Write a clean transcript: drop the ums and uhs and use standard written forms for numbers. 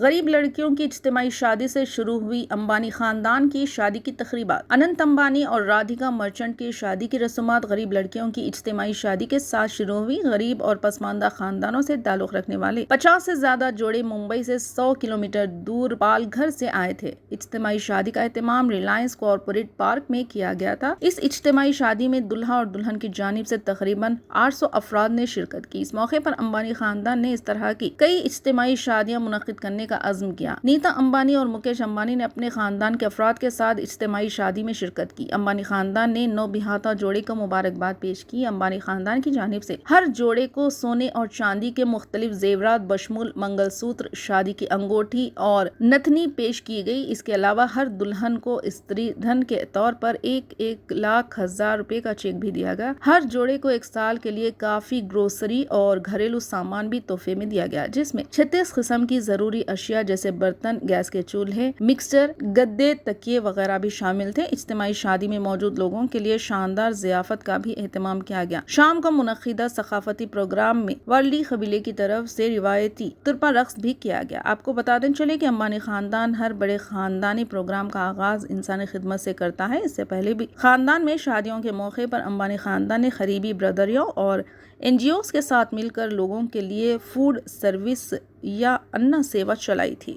غریب لڑکیوں کی اجتماعی شادی سے شروع ہوئی امبانی خاندان کی شادی کی تقریبات۔ اننت امبانی اور رادھیکا مرچنٹ کی شادی کی رسومات غریب لڑکیوں کی اجتماعی شادی کے ساتھ شروع ہوئی۔ غریب اور پسماندہ خاندانوں سے تعلق رکھنے والے 50 سے زیادہ جوڑے ممبئی سے 100 کلومیٹر دور پال گھر سے آئے تھے۔ اجتماعی شادی کا اہتمام ریلائنس کارپوریٹ پارک میں کیا گیا تھا۔ اس اجتماعی شادی میں دلہا اور دلہن کی جانب سے تقریباً 800 افراد نے شرکت کی۔ اس موقع پر امبانی خاندان نے اس طرح کی کئی اجتماعی شادیاں منعقد کرنے کا عزم کیا۔ نیتا امبانی اور مکیش امبانی نے اپنے خاندان کے افراد کے ساتھ اجتماعی شادی میں شرکت کی۔ امبانی خاندان نے نوبہاتا جوڑے کو مبارکباد پیش کی۔ امبانی خاندان کی جانب سے ہر جوڑے کو سونے اور چاندی کے مختلف زیورات بشمول منگل سوتر، شادی کی انگوٹھی اور نتھنی پیش کی گئی۔ اس کے علاوہ ہر دلہن کو استری دھن کے طور پر 1,00,000 روپے کا چیک بھی دیا گیا۔ ہر جوڑے کو 1 سال کے لیے کافی، گروسری اور گھریلو سامان بھی تحفے میں دیا گیا، جس میں 36 قسم کی ضروری اشیاء جیسے برتن، گیس کے چولہے، مکسر، گدے، تکیے وغیرہ بھی شامل تھے۔ اجتماعی شادی میں موجود لوگوں کے لیے شاندار ضیافت کا بھی اہتمام کیا گیا۔ شام کو منعقدہ ثقافتی پروگرام میں ورلی قبیلے کی طرف سے روایتی ترپا رقص بھی کیا گیا۔ آپ کو بتاتے چلے کہ امبانی خاندان ہر بڑے خاندانی پروگرام کا آغاز انسانی خدمت سے کرتا ہے۔ اس سے پہلے بھی خاندان میں شادیوں کے موقع پر امبانی خاندان نے قریبی برادریوں اور NGOs کے ساتھ مل کر لوگوں کے لیے فوڈ سروس یا انا سیوا چلائی تھی۔